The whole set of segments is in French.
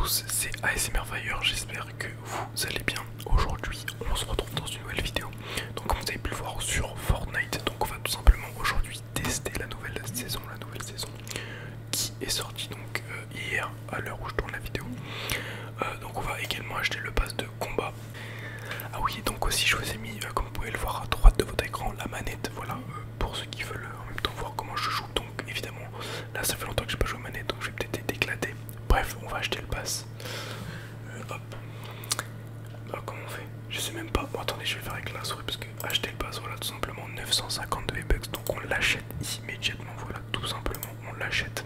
tous, c'est ASMR Fire, j'espère que vous allez bien. Aujourd'hui, on se retrouve dans une nouvelle vidéo. Donc comme vous avez pu le voir sur Fortnite, donc on va tout simplement aujourd'hui tester la nouvelle saison qui est sortie donc hier à l'heure où je tourne la vidéo. Donc on va également acheter le pass de combat. Ah oui, donc aussi je vous ai mis, comme vous pouvez le voir à droite de votre écran, la manette, voilà, pour ceux qui veulent en même temps voir comment je joue. Donc évidemment, là ça fait longtemps que j'ai pas joué aux manettes, donc je vais peut-être être éclaté. Bref, on va acheter le pass. Hop. Comment on fait? Je sais même pas. Bon, attendez, je vais faire avec la souris parce que acheter le pass, voilà, tout simplement 952 V-Bucks. Donc on l'achète immédiatement, voilà, tout simplement, on l'achète.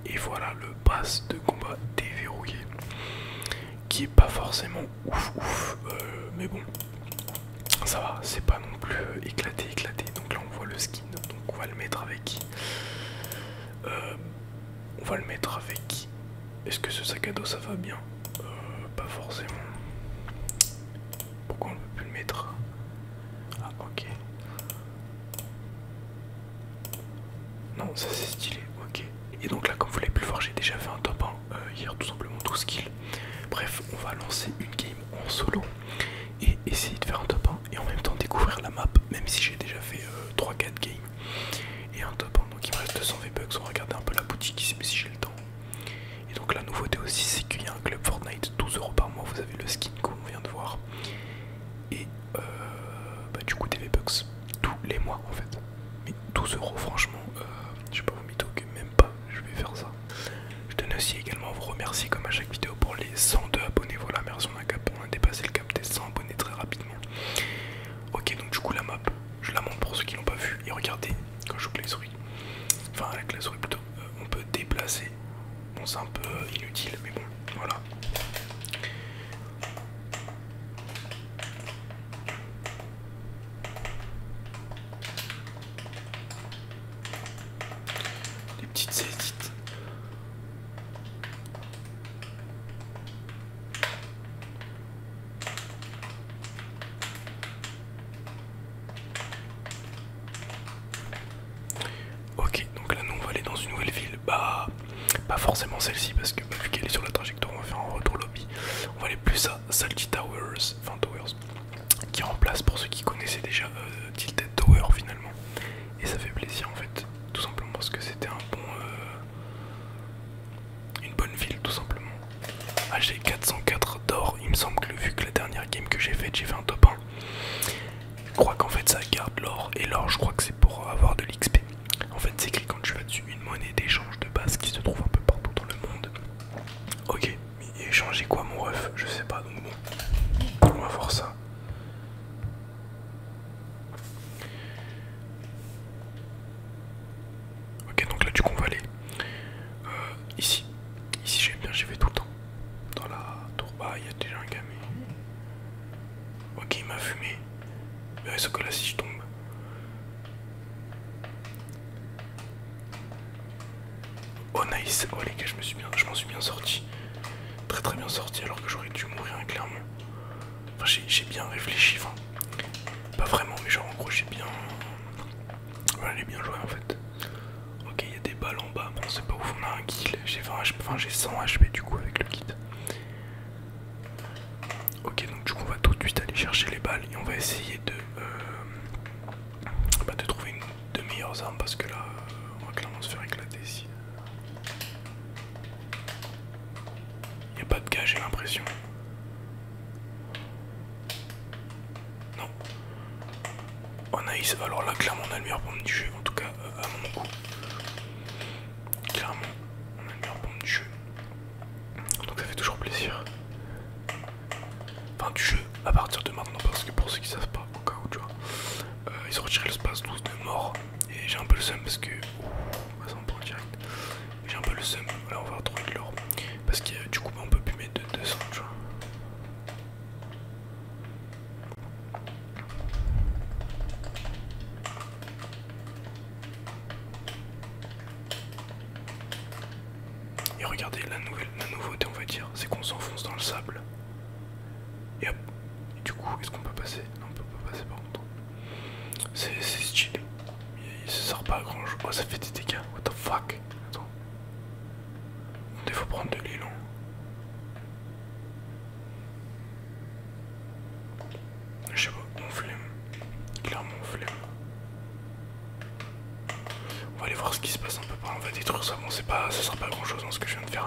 Et voilà le pass de combat déverrouillé. Qui est pas forcément ouf, mais bon, ça va, c'est pas non plus éclaté. Donc là on voit le skin, donc on va le mettre avec qui? On va le mettre avec qui? Est-ce que ce sac à dos ça va bien? Pas forcément. Pourquoi on ne peut plus le mettre? Ah ok. Non, ça c'est stylé, ok. Et donc là comme vous l'avez pu le voir, j'ai déjà fait un top 1 hier, tout simplement 12 kills. Bref, on va lancer une game en solo et essayer de faire un top 1 et en même temps découvrir la map, même si j'ai déjà fait 3-4 games et un top 1. Donc il me reste 200 V-Bucks, on va regarder un peu la boutique ici si j'ai le temps. Et donc la nouveauté aussi, c'est qu'il y a un club Fortnite, 12 € par mois, vous avez le skin qu'on vient de voir. Et du coup des V-Bucks tous les mois en fait. Mais 12 € franchement, je sais pas vous mytho que même pas, je vais faire ça. Je tenais aussi également à vous remercier comme à chaque vidéo pour les 102 abonnés. Voilà, merci, on a dépassé le cap des 100 abonnés très rapidement. Ok, donc du coup la map, je la montre pour ceux qui l'ont pas vu. Et regardez, quand je joue avec la souris, enfin avec la souris plutôt, on peut déplacer. Bon, c'est un peu inutile, mais bon, voilà. Des petites saisites. Ok, donc là nous on va aller dans une nouvelle ville. Bah, pas forcément celle-ci parce que vu qu'elle est sur la trajectoire, on va faire un retour lobby. On va aller plus à Salty Towers, enfin Towers, qui remplace pour ceux qui connaissaient déjà Tilted Tower finalement. Et ça fait plaisir en fait, tout simplement parce que c'était une bonne ville tout simplement. Ah, j'ai 404 d'or, il me semble que vu que la dernière game que j'ai faite, j'ai fait un top 1. Je crois qu'en fait ça garde l'or, et l'or je crois que c'est pour avoir de l'XP. En fait c'est écrit quand tu vas dessus une monnaie d'échange de base qui se trouve un peu partout dans le monde. Ok, mais échanger quoi mon ref? Je sais pas, donc bon, on va voir ça. Ok, donc là du coup on va aller ici. Ici j'aime bien, j'y vais tout le temps. Dans la tour, bah il y a déjà un gars mais... Ok, il m'a fumé. Mais ce que là si je tombe... Oh nice, oh les gars je m'en suis bien sorti. Très bien sorti alors que j'aurais dû mourir hein, clairement. Enfin j'ai bien réfléchi, enfin... Pas vraiment mais genre en gros j'ai bien... Voilà, j'ai bien joué en fait. Ok, il y a des balles en bas, bon c'est pas ouf, on a un kill, j'ai 20 HP, enfin j'ai 100 HP du coup avec le kit. Ok, donc du coup on va tout de suite aller chercher les balles et on va essayer de trouver de meilleures armes parce que là on va clairement se faire éclater ici. Y a pas de gars, j'ai l'impression. Non. Oh nice, alors là clairement on a le meilleur pompe du jeu, en tout cas à mon goût. Clairement on a le meilleur pompe du jeu. Donc ça fait toujours plaisir. Enfin du jeu à partir de maintenant parce que pour ceux qui savent pas, au cas où tu vois, ils ont retiré l'espace 12 de mort. Et j'ai un peu le seum parce que... Ouh, ça on prend direct. J'ai un peu le seum, là on va retrouver de l'or. Parce que du coup on peut plus mettre de 200 tu vois.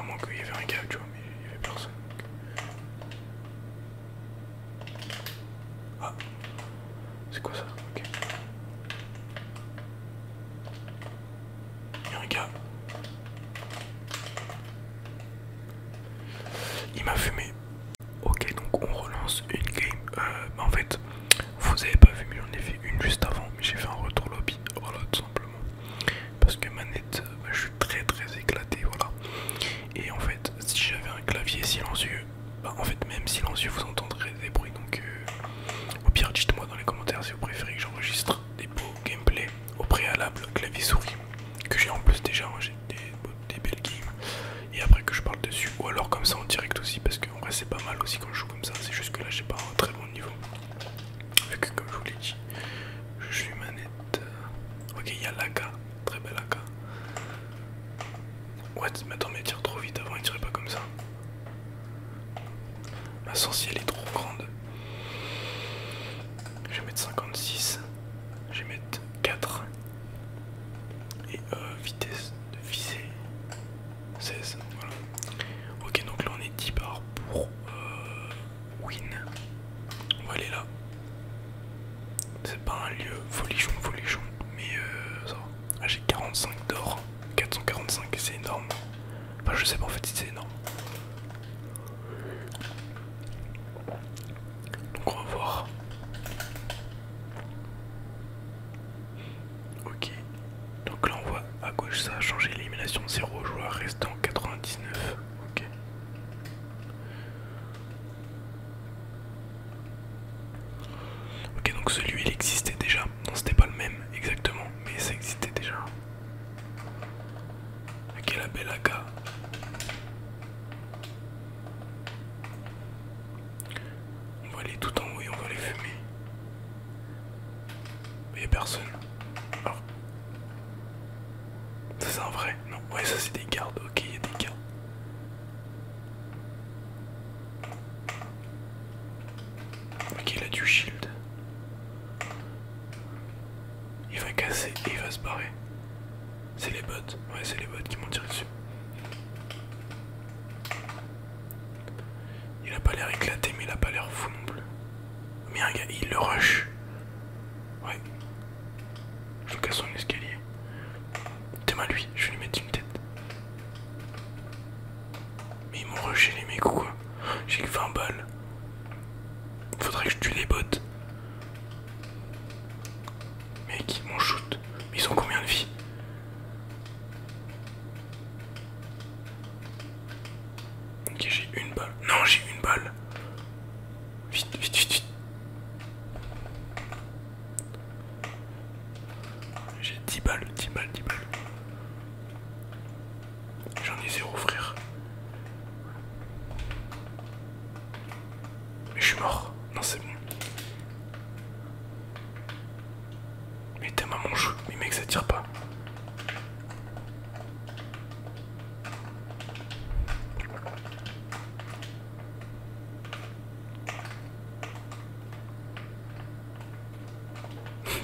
À moins qu'il y avait un gars, tu vois, mais il y avait personne. Ah, c'est quoi ça? Ok. Il y a un gars. Il m'a fumé. Ok, donc on relance une game. En fait, vous avez pas vu, mais j'en ai fait une juste avant. Mais j'ai fait un retour lobby. Voilà, tout simplement. Parce que manette, je suis très éclaté. Voilà. Et en fait, si j'avais un clavier silencieux, bah en fait, même silencieux, vous entendrez des bruits. Donc, au pire, dites-moi dans les commentaires si vous préférez que j'enregistre des beaux gameplay au préalable, clavier souris. Que j'ai en plus déjà, hein, j'ai des belles games. Et après que je parle dessus, ou alors comme ça en direct aussi, parce qu'en vrai c'est pas mal aussi quand je joue comme ça, c'est juste que là j'ai pas un très bon niveau. Vu que comme je vous l'ai dit, je suis manette. Ok, il y a l'AK, très belle AK. What? Mais attends, mais elle tire trop vite, avant elle tirait pas comme ça. Ma sensi elle est trop grande. Je vais mettre 56, je vais mettre 4. Et vitesse de visée 16, voilà. Ok, donc là on est 10 barres pour win. On va aller là. C'est pas un lieu folichon, mais ça va. Ah, j'ai 45 d'or, 445, c'est énorme. Enfin, je sais pas en fait si c'est énorme. Donc on va voir. Ok. Donc là on voit à gauche ça a changé l'élimination 0 joueur restant 99. Ok. Ok, donc celui il existait déjà. Non, c'était pas le même exactement, mais ça existait déjà. Ok, la belle AK. On va aller tout en haut et on va les fumer. Mais y'a personne. Alors. Ça c'est un vrai? Non, ouais, ça c'est des gardes. Ok, il y a des gardes. Ok, il a du shield. Il va casser et il va se barrer. C'est les bots. Ouais, c'est les bots qui m'ont tiré dessus. Il a pas l'air éclaté, mais il a pas l'air fou non plus. Mais un gars, il le rush. Ouais. Je le casse son escalier. T'es mal lui, je vais lui mettre une tête. Mais ils m'ont rushé les mecs ou quoi? J'ai que 20 balles. Faudrait que je tue les bots. Mec, ils m'ont shoot. Mais ils ont combien de vie? Ok, j'ai une balle. Non, j'ai une balle. Vite, vite, vite, vite. J'ai 10 balles, 10 balles, 10 balles. J'en ai 0, frère. Mais je suis mort. Non, c'est bon. Mais t'es maman chou. Mais mec, ça tire pas.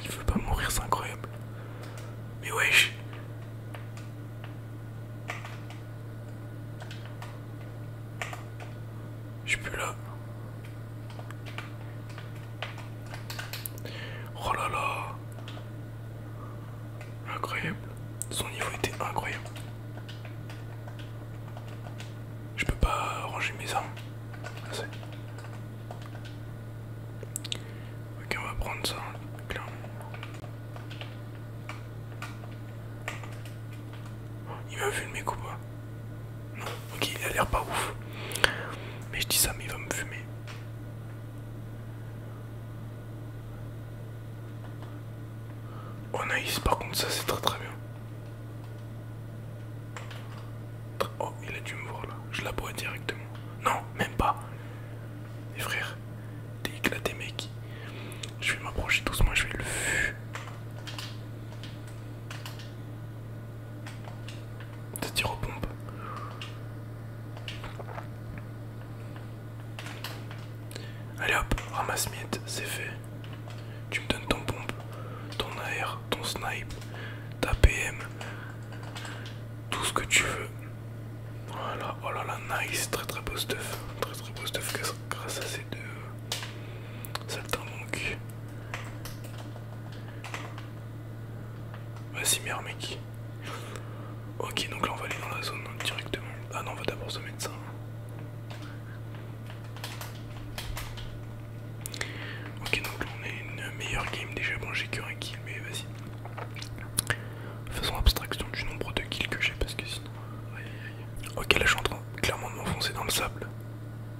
Il veut pas mourir, c'est incroyable. Mais wesh. Je suis plus là. Oh là là. Incroyable. Son niveau était incroyable. Je peux pas ranger mes armes. Assez. Ok, on va prendre ça, clairement. Il m'a vu le mec ou pas? Non, ok, il a l'air pas ouf. Mais je dis ça, mais il va me fumer. Oh nice, par contre ça c'est très bien. Oh, il a dû me voir là, je l'aboie directement. Non, même pas. Les frères, t'es éclaté mec. Je vais m'approcher doucement, je vais le fumer. Ça tire aux pompes. Allez hop, ramasse miette, c'est fait. Tu me donnes ton pompe, ton AR, ton snipe, ta PM, tout ce que tu veux. Voilà. là là, nice, très très beau stuff. Très très beau stuff grâce à ces deux saltimbanques. Vas-y, merde, mec. Ok, donc là on va aller dans la zone directement. Ah non, on va d'abord se mettre ça. Ok, donc là on a une meilleure game déjà. Bon, j'ai que un kill, mais vas-y. Faisons abstraction du nombre de kills que j'ai parce que sinon. Aïe, aïe, aïe. Ok, là je suis en train clairement de m'enfoncer dans le sable.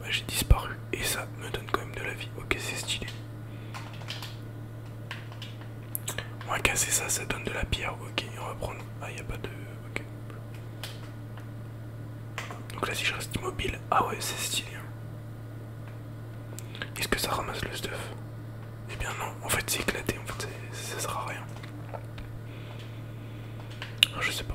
Bah, j'ai disparu et ça me donne quand même de la vie. Ok, c'est stylé. On va casser ça, ça donne de la pierre. Ok, on va prendre. Ah, y a pas de. Ok. Donc là, si je reste immobile. Ah ouais, c'est stylé. Est-ce que ça ramasse le stuff? Eh bien non, en fait c'est éclaté, en fait ça sert à rien. Ah, je sais pas.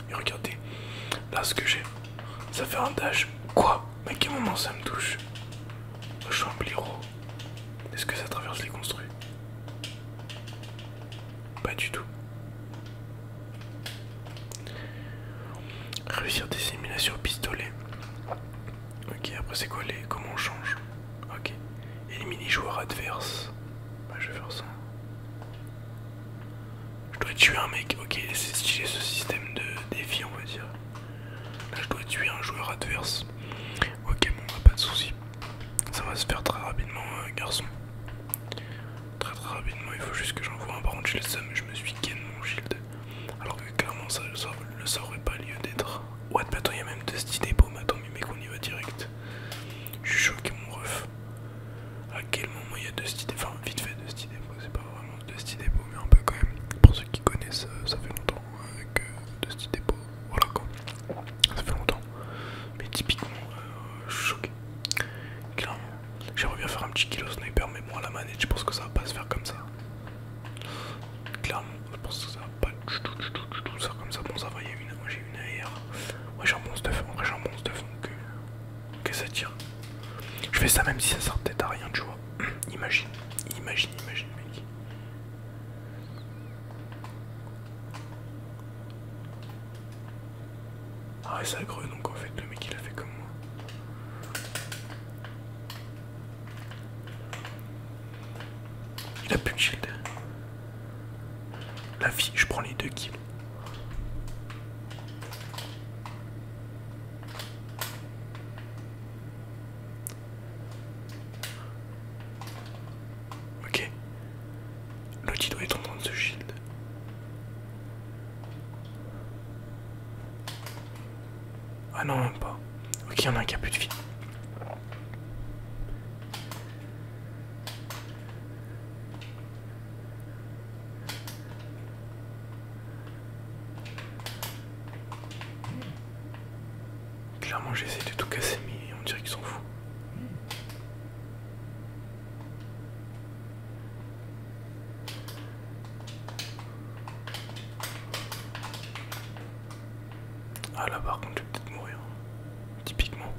Et regardez, là ce que j'ai, ça fait un dash. Quoi? Mais à quel moment ça me touche? Je suis un blaireau. Est-ce que ça traverse les construits? Pas du tout. Réussir des simulations au pistolet. Ok, après c'est quoi les... Comment on change? Ok. Éliminer joueur adverse. Bah je vais faire ça. Je dois tuer un mec. Ok, c'est stylé ce système de défi on va dire. Là je dois tuer un joueur adverse. Ok, bon, pas de soucis. Ça va se faire très rapidement, garçon. Très très rapidement, il faut juste que j'envoie un. Par contre, j'ai le seum, je me suis ken mon shield. Alors que clairement, ça aurait pas lieu d'être. What, mais attends, il y a même Dusty Depot. Mais attends, mais mec, on y va direct. Je suis choqué, mon ref. À quel moment il y a Dusty Depot? Enfin, vite fait, Dusty Depot, c'est pas vraiment Dusty Depot, mais un peu quand même. Pour ceux qui connaissent, ça fait longtemps avec Dusty Depot. Voilà quoi. Ça fait longtemps. Mais typiquement, je suis choqué. Clairement. J'aimerais bien faire un petit kill au sniper, mais bon, à la manette, je pense que ça va pas se faire comme ça. Clairement, je pense que ça va pas du tout se faire comme ça. Bon, ça va, moi j'ai une AR. Ouais, j'ai un bon stuff, en vrai, j'ai un bon stuff, donc ok, ça tire. Je fais ça même si ça sert peut-être à rien, tu vois. Imagine, mec. Ah ouais, ça greu, donc en fait, le mec il a fait comme moi. Il a plus de shield. La vie, je prends les 2 kills. Ok. L'autre il doit être en train de se shield. Ah non, même pas. Ok, il y en a un qui a plus de vie. Clairement j'essaie de tout casser mais on dirait qu'ils s'en foutent. Ah là par contre je vais peut-être mourir. Typiquement.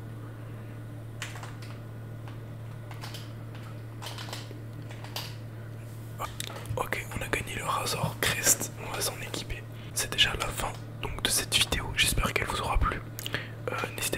Ok, on a gagné le Razor Crest, on va s'en équiper. C'est déjà la fin donc de cette vidéo, j'espère qu'elle vous aura plu. N'hésitez